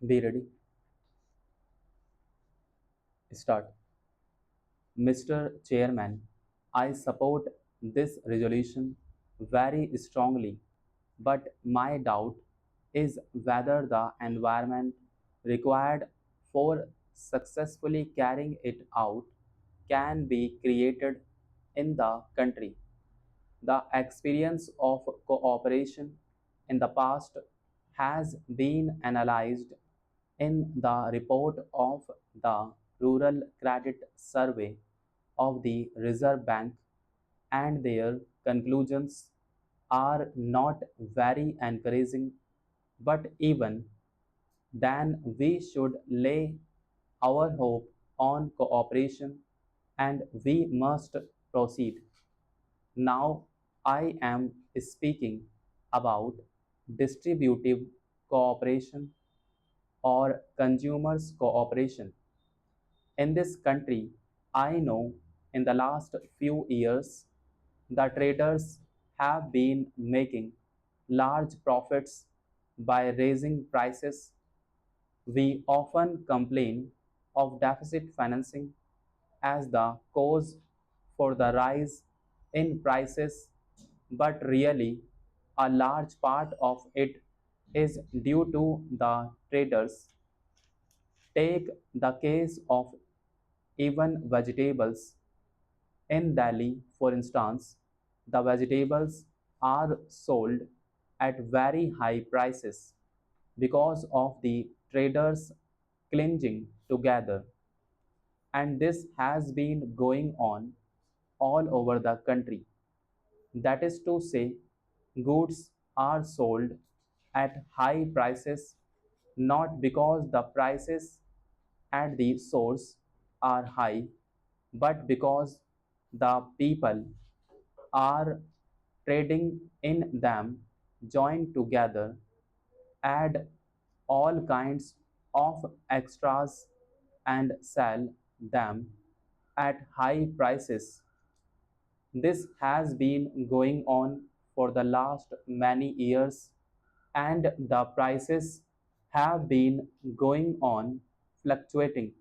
Be ready. Start. Mr. Chairman, I support this resolution very strongly, but my doubt is whether the environment required for successfully carrying it out can be created in the country. The experience of cooperation in the past has been analyzed in the report of the Rural Credit Survey of the Reserve Bank, and their conclusions are not very encouraging. But even then, we should lay our hope on cooperation and we must proceed. Now I am speaking about distributive cooperation or consumers cooperation. In this country, I know in the last few years, the traders have been making large profits by raising prices. We often complain of deficit financing as the cause for the rise in prices, but really, a large part of it is due to the traders. Take the case of even vegetables. In Delhi, for instance, the vegetables are sold at very high prices because of the traders clinging together, and this has been going on all over the country. That is to say, goods are sold at high prices not because the prices at the source are high, but because the people are trading in them, join together, add all kinds of extras, and sell them at high prices. This has been going on for the last many years, and the prices have been going on fluctuating.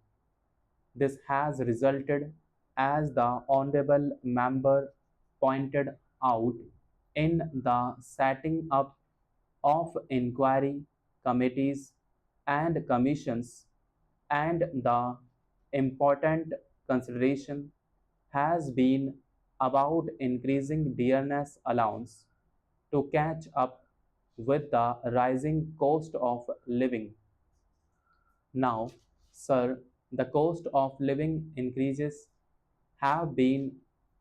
This has resulted, as the Honorable Member pointed out, in the setting up of inquiry committees and commissions, and the important consideration has been about increasing dearness allowance to catch up with the rising cost of living. Now, sir, the cost of living increases have been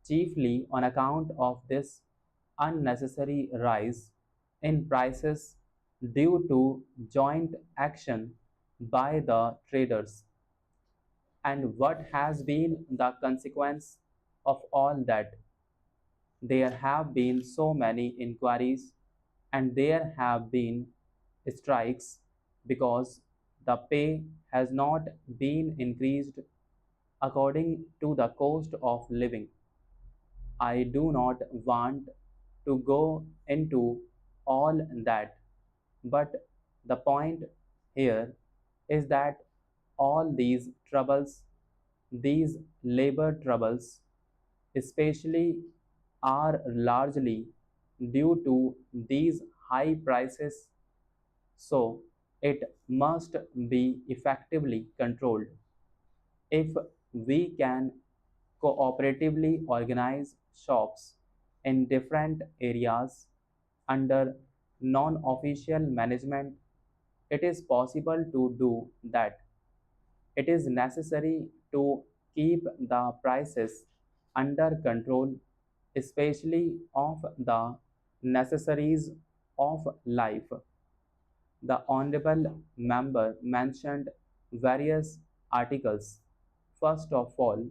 chiefly on account of this unnecessary rise in prices due to joint action by the traders. And what has been the consequence of all that? There have been so many inquiries and there have been strikes because the pay has not been increased according to the cost of living. I do not want to go into all that, but the point here is that all these troubles, these labor troubles, especially, are largely due to these high prices, so it must be effectively controlled. If we can cooperatively organize shops in different areas under non official management, it is possible to do that. It is necessary to keep the prices under control, especially of the necessaries of life. The Honorable Member mentioned various articles. First of all,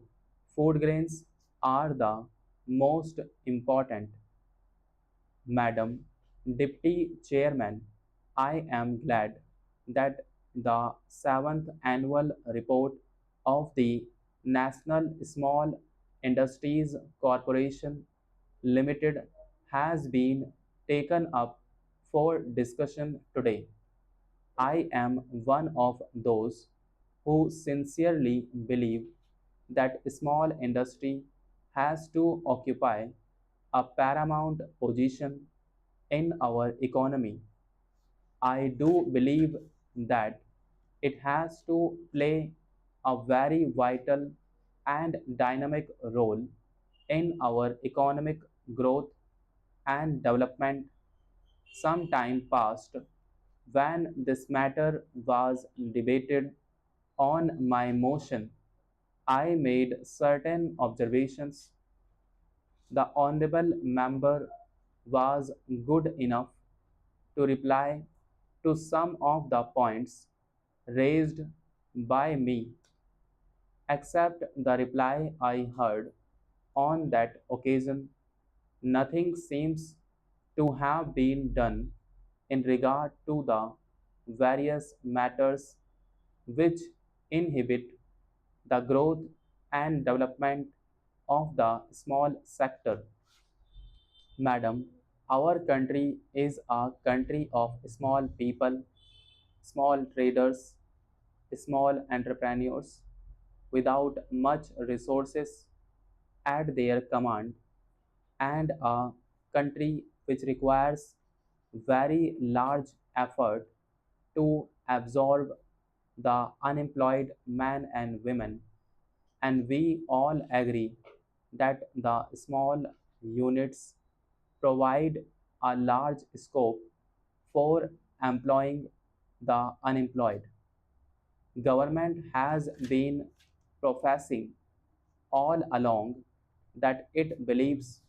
food grains are the most important. Madam Deputy Chairman, I am glad that the seventh annual report of the National Small Industries Corporation Limited has been taken up for discussion today. I am one of those who sincerely believe that small industry has to occupy a paramount position in our economy. I do believe that it has to play a very vital and dynamic role in our economic growth and development. Some time past, when this matter was debated on my motion, I made certain observations. The honorable member was good enough to reply to some of the points raised by me, except the reply I heard on that occasion. Nothing seems to have been done in regard to the various matters which inhibit the growth and development of the small sector. Madam, our country is a country of small people, small traders, small entrepreneurs without much resources at their command, and a country which requires very large effort to absorb the unemployed men and women. And we all agree that the small units provide a large scope for employing the unemployed. Government has been professing all along that it believes,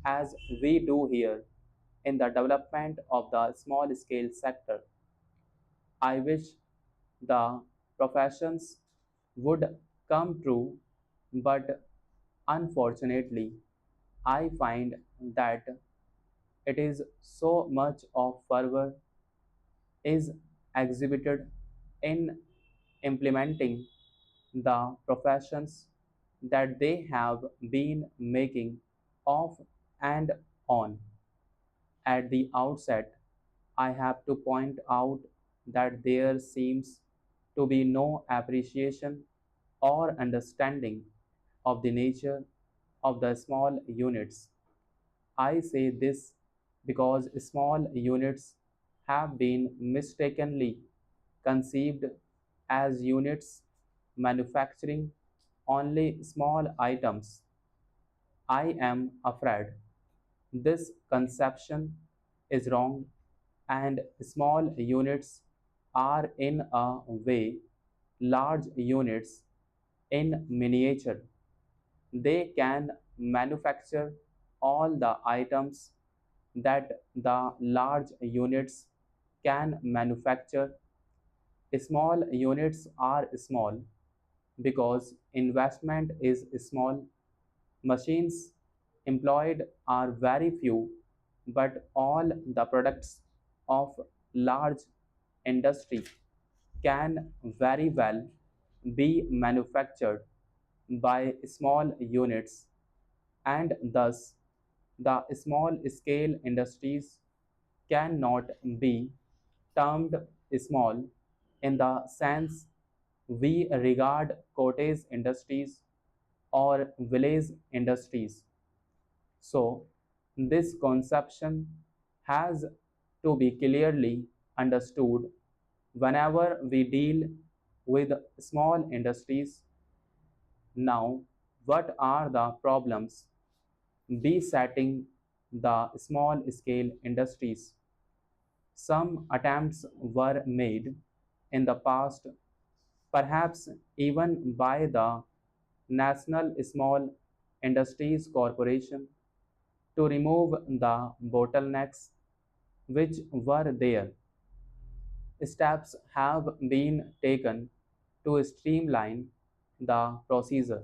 as we do here, in the development of the small scale sector. I wish the professions would come true, but unfortunately, I find that it is so much of fervor is exhibited in implementing the professions that they have been making off and on. At the outset, I have to point out that there seems to be no appreciation or understanding of the nature of the small units. I say this because small units have been mistakenly conceived as units manufacturing only small items. I am afraid this conception is wrong, and small units are in a way large units in miniature. They can manufacture all the items that the large units can manufacture. Small units are small because investment is small. Machines employed are very few, but all the products of large industry can very well be manufactured by small units, and thus the small scale industries cannot be termed small in the sense we regard cottage industries or village industries. So, this conception has to be clearly understood whenever we deal with small industries. Now, what are the problems besetting the small scale industries? Some attempts were made in the past, perhaps even by the National Small Industries Corporation, to remove the bottlenecks which were there. Steps have been taken to streamline the procedure.